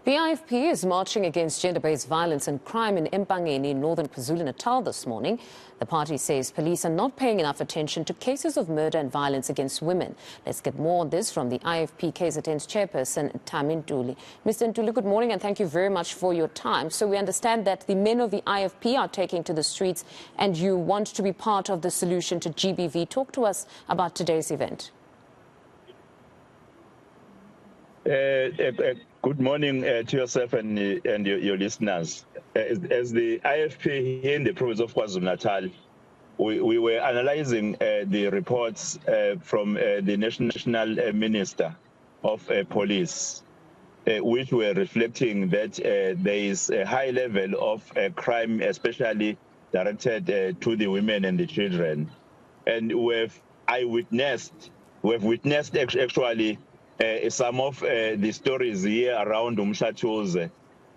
The IFP is marching against gender-based violence and crime in Empangeni in northern KwaZulu-Natal this morning. The party says police are not paying enough attention to cases of murder and violence against women. Let's get more on this from the IFP KZN's chairperson, Thami Ntuli. Mr. Ntuli, good morning and thank you very much for your time. So we understand that the men of the IFP are taking to the streets and you want to be part of the solution to GBV. Talk to us about today's event. Good morning to yourself and your listeners. As the IFP here in the province of KwaZulu-Natal, we were analyzing the reports from the National Minister of Police, which were reflecting that there is a high level of crime, especially directed to the women and the children. And we've witnessed actually some of the stories here around Umshatuze.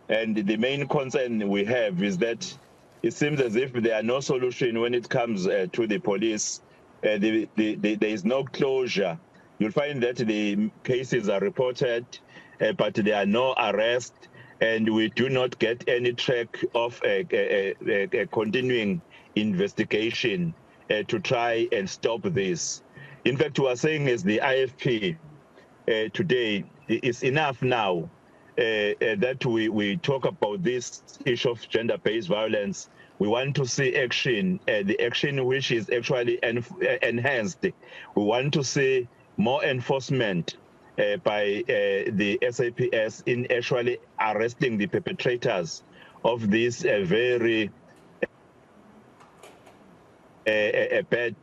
And the main concern we have is that it seems as if there are no solution when it comes to the police. There is no closure. You'll find that the cases are reported, but there are no arrests, and we do not get any track of a continuing investigation to try and stop this. In fact, we are saying as the IFP, today is enough now that we talk about this issue of gender-based violence. We want to see action, the action which is actually enhanced. We want to see more enforcement by the SAPS in actually arresting the perpetrators of this very bad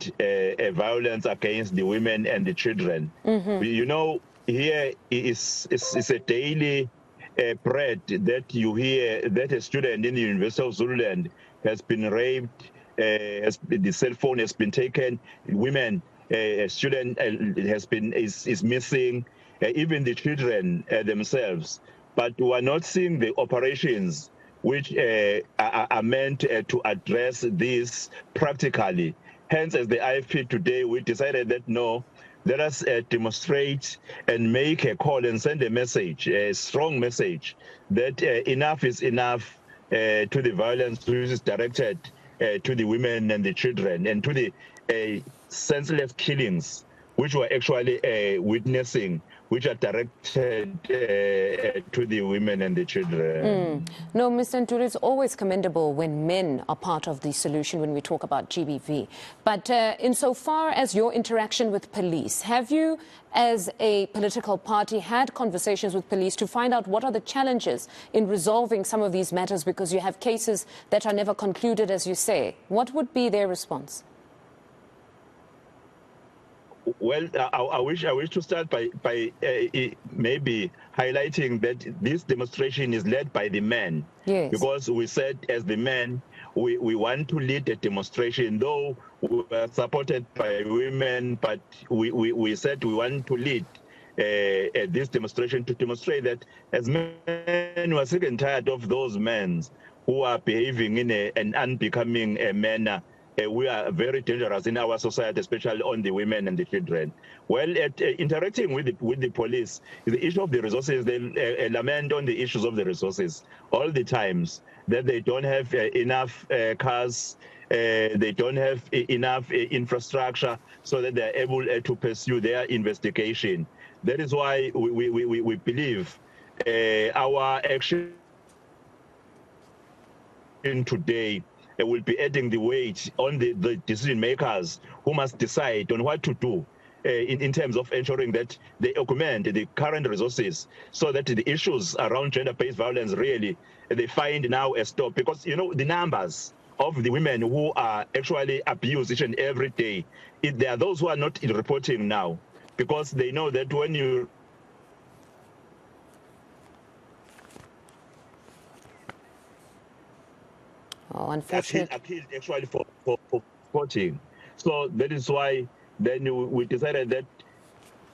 violence against the women and the children. Mm-hmm. You know, here is a daily bread that you hear that a student in the University of Zululand has been raped, the cell phone has been taken, women, a student is missing, even the children themselves. But we are not seeing the operations which are meant to address this practically. Hence, as the IFP today, we decided that no, let us demonstrate and make a call and send a message, a strong message, that enough is enough to the violence which is directed to the women and the children, and to the senseless killings which we're actually witnessing, which are directed to the women and the children. No, Mr. Ntuli, it's always commendable when men are part of the solution when we talk about GBV. But insofar as your interaction with police, have you, as a political party, had conversations with police to find out what are the challenges in resolving some of these matters, because you have cases that are never concluded, as you say? What would be their response? Well, I wish to start by maybe highlighting that this demonstration is led by the men. Yes. Because we said as the men, we want to lead a demonstration, though we were supported by women, but we said we want to lead this demonstration to demonstrate that as men, we are sick and tired of those men who are behaving in an unbecoming manner. We are very dangerous in our society, especially on the women and the children. Well, interacting with the police, the issue of the resources, they lament on the issues of the resources all the times, that they don't have enough cars, they don't have enough infrastructure so that they're able to pursue their investigation. That is why we believe our action today will be adding the weight on the decision makers who must decide on what to do in terms of ensuring that they augment the current resources so that the issues around gender-based violence really, they find now a stop. Because, you know, the numbers of the women who are actually abused each and every day, there are those who are not reporting now, because they know that when you unfortunately, appealed actually for reporting. So that is why then we decided that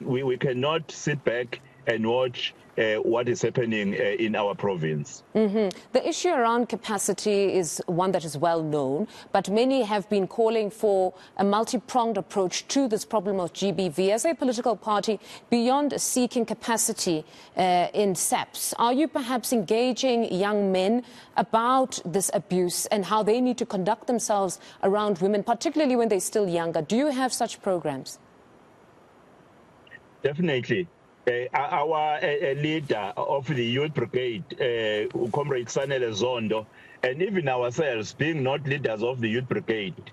we cannot sit back and watch what is happening in our province. The issue around capacity is one that is well known, but many have been calling for a multi-pronged approach to this problem of GBV. As a political party, beyond seeking capacity in SAPS, are you perhaps engaging young men about this abuse and how they need to conduct themselves around women, particularly when they're still younger? Do you have such programs? Definitely. Our leader of the youth brigade, Comrade Sanele Zondo, and even ourselves, being not leaders of the youth brigade,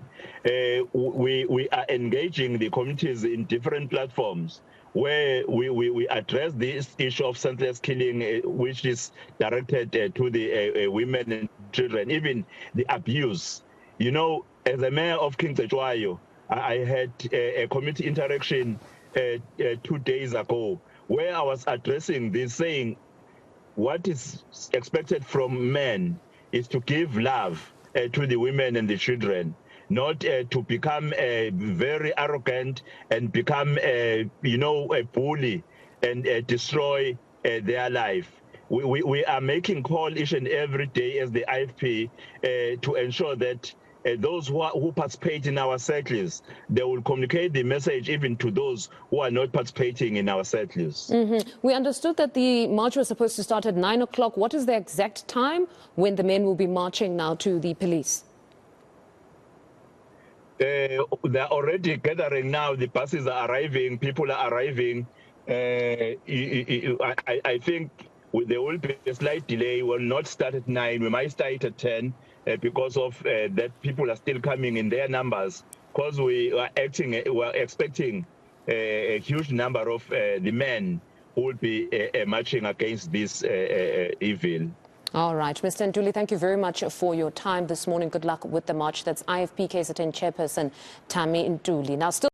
we are engaging the communities in different platforms where we address this issue of senseless killing, which is directed to the women and children, even the abuse. You know, as a mayor of King Cetshwayo, I had a community interaction 2 days ago, where I was addressing this, saying what is expected from men is to give love to the women and the children, not to become very arrogant and become, a bully and destroy their life. We are making call each and every day as the IFP to ensure that those who participate in our circles, they will communicate the message even to those who are not participating in our circles. We understood that the march was supposed to start at 9 o'clock. What is the exact time when the men will be marching now to the police? They're already gathering now. The buses are arriving. People are arriving. I think there will be a slight delay. We'll not start at 9. We might start at 10 because of that people are still coming in their numbers. Because we are expecting a huge number of the men who will be marching against this evil. All right, Mr. Ntuli, thank you very much for your time this morning. Good luck with the march. That's IFP KZN chairperson Thami Ntuli. Now, still